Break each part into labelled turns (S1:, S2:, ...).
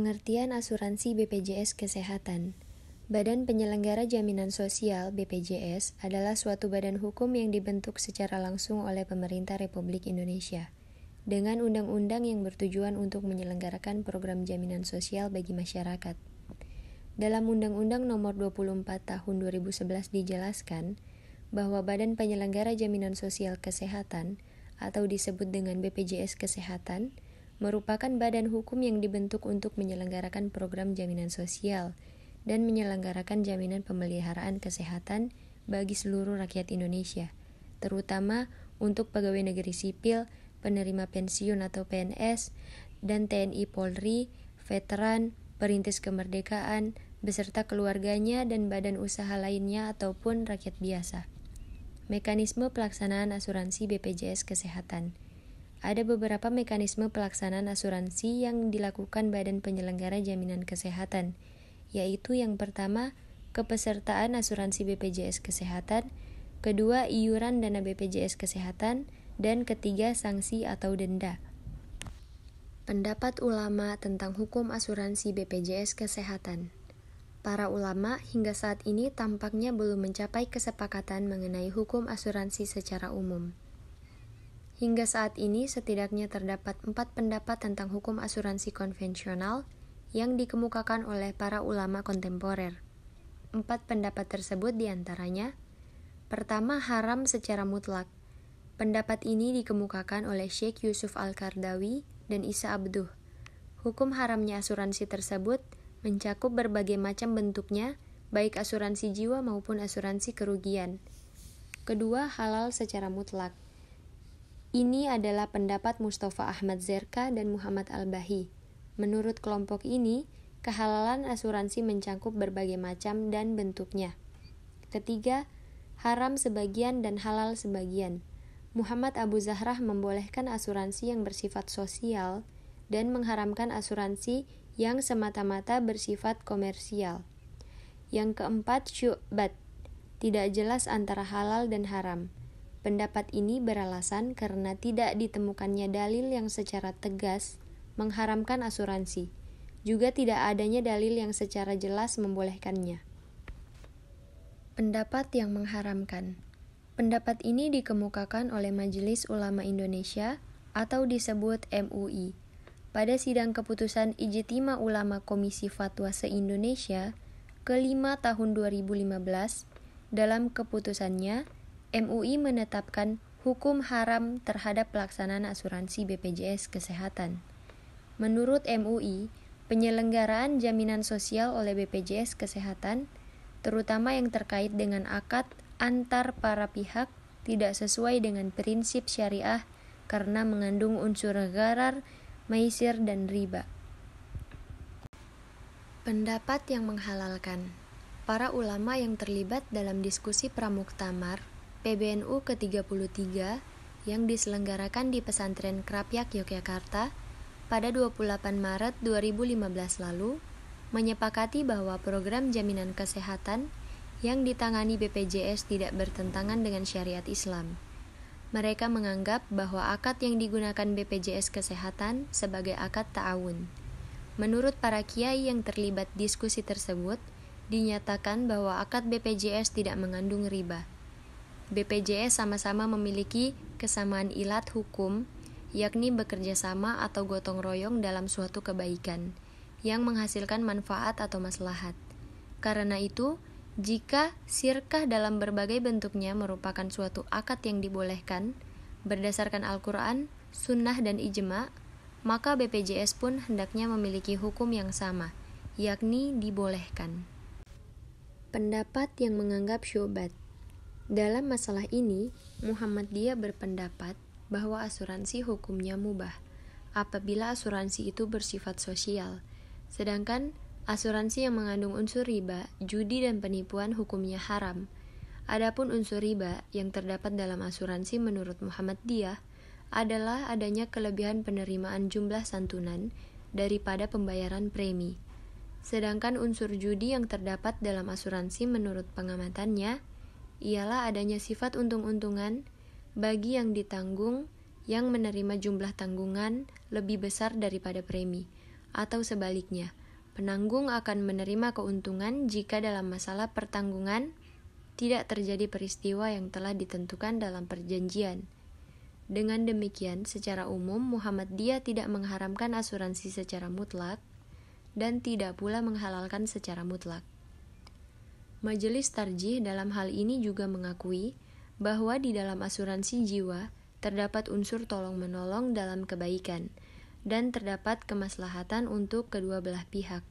S1: Pengertian asuransi BPJS Kesehatan. Badan Penyelenggara Jaminan Sosial (BPJS) adalah suatu badan hukum yang dibentuk secara langsung oleh Pemerintah Republik Indonesia dengan undang-undang yang bertujuan untuk menyelenggarakan program jaminan sosial bagi masyarakat. Dalam Undang-Undang Nomor 24 Tahun 2011 dijelaskan bahwa Badan Penyelenggara Jaminan Sosial Kesehatan atau disebut dengan BPJS Kesehatan merupakan badan hukum yang dibentuk untuk menyelenggarakan program jaminan sosial dan menyelenggarakan jaminan pemeliharaan kesehatan bagi seluruh rakyat Indonesia, terutama untuk pegawai negeri sipil, penerima pensiun atau PNS, dan TNI Polri, veteran, perintis kemerdekaan, beserta keluarganya dan badan usaha lainnya ataupun rakyat biasa. Mekanisme pelaksanaan asuransi BPJS Kesehatan. Ada beberapa mekanisme pelaksanaan asuransi yang dilakukan Badan Penyelenggara Jaminan Kesehatan, yaitu yang pertama, kepesertaan asuransi BPJS Kesehatan, kedua, iuran dana BPJS Kesehatan, dan ketiga, sanksi atau denda. Pendapat ulama tentang hukum asuransi BPJS Kesehatan. Para ulama hingga saat ini tampaknya belum mencapai kesepakatan mengenai hukum asuransi secara umum. Hingga saat ini setidaknya terdapat 4 pendapat tentang hukum asuransi konvensional yang dikemukakan oleh para ulama kontemporer. 4 pendapat tersebut diantaranya: pertama, haram secara mutlak. Pendapat ini dikemukakan oleh Syekh Yusuf Al-Qardawi dan Isa Abduh. Hukum haramnya asuransi tersebut mencakup berbagai macam bentuknya, baik asuransi jiwa maupun asuransi kerugian. Kedua, halal secara mutlak. Ini adalah pendapat Mustafa Ahmad Zerka dan Muhammad Al-Bahi. Menurut kelompok ini, kehalalan asuransi mencakup berbagai macam dan bentuknya. Ketiga, haram sebagian dan halal sebagian. Muhammad Abu Zahrah membolehkan asuransi yang bersifat sosial dan mengharamkan asuransi yang semata-mata bersifat komersial. Yang keempat, syu'bat. Tidak jelas antara halal dan haram. Pendapat ini beralasan karena tidak ditemukannya dalil yang secara tegas mengharamkan asuransi, juga tidak adanya dalil yang secara jelas membolehkannya. Pendapat yang mengharamkan. Pendapat ini dikemukakan oleh Majelis Ulama Indonesia atau disebut MUI pada sidang keputusan Ijtima Ulama Komisi Fatwa se-Indonesia ke-5 tahun 2015. Dalam keputusannya, MUI menetapkan hukum haram terhadap pelaksanaan asuransi BPJS Kesehatan. Menurut MUI, penyelenggaraan jaminan sosial oleh BPJS Kesehatan, terutama yang terkait dengan akad antar para pihak, tidak sesuai dengan prinsip syariah karena mengandung unsur gharar, maisir, dan riba. Pendapat yang menghalalkan. Para ulama yang terlibat dalam diskusi Pramuktamar PBNU ke-33 yang diselenggarakan di Pesantren Krapyak, Yogyakarta pada 28 Maret 2015 lalu menyepakati bahwa program jaminan kesehatan yang ditangani BPJS tidak bertentangan dengan syariat Islam. Mereka menganggap bahwa akad yang digunakan BPJS Kesehatan sebagai akad ta'awun. Menurut para kiai yang terlibat diskusi tersebut, dinyatakan bahwa akad BPJS tidak mengandung riba. BPJS sama-sama memiliki kesamaan ilat hukum, yakni bekerja sama atau gotong royong dalam suatu kebaikan, yang menghasilkan manfaat atau maslahat. Karena itu, jika syirkah dalam berbagai bentuknya merupakan suatu akad yang dibolehkan, berdasarkan Al-Quran, Sunnah, dan Ijma', maka BPJS pun hendaknya memiliki hukum yang sama, yakni dibolehkan. Pendapat yang menganggap syu'bat. Dalam masalah ini, Muhammadiyah berpendapat bahwa asuransi hukumnya mubah apabila asuransi itu bersifat sosial, sedangkan asuransi yang mengandung unsur riba, judi, dan penipuan hukumnya haram. Adapun unsur riba yang terdapat dalam asuransi menurut Muhammadiyah adalah adanya kelebihan penerimaan jumlah santunan daripada pembayaran premi. Sedangkan unsur judi yang terdapat dalam asuransi menurut pengamatannya ialah adanya sifat untung-untungan bagi yang ditanggung yang menerima jumlah tanggungan lebih besar daripada premi, atau sebaliknya, penanggung akan menerima keuntungan jika dalam masalah pertanggungan tidak terjadi peristiwa yang telah ditentukan dalam perjanjian. Dengan demikian, secara umum Muhammadiyah tidak mengharamkan asuransi secara mutlak dan tidak pula menghalalkan secara mutlak. Majelis Tarjih dalam hal ini juga mengakui bahwa di dalam asuransi jiwa terdapat unsur tolong-menolong dalam kebaikan dan terdapat kemaslahatan untuk kedua belah pihak,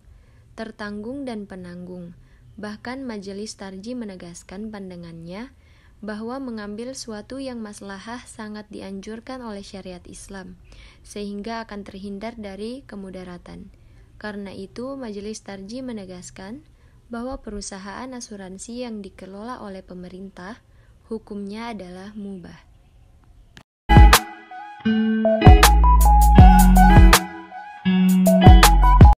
S1: tertanggung dan penanggung. Bahkan Majelis Tarjih menegaskan pandangannya bahwa mengambil suatu yang maslahah sangat dianjurkan oleh syariat Islam, sehingga akan terhindar dari kemudaratan. Karena itu, Majelis Tarjih menegaskan bahwa perusahaan asuransi yang dikelola oleh pemerintah hukumnya adalah mubah.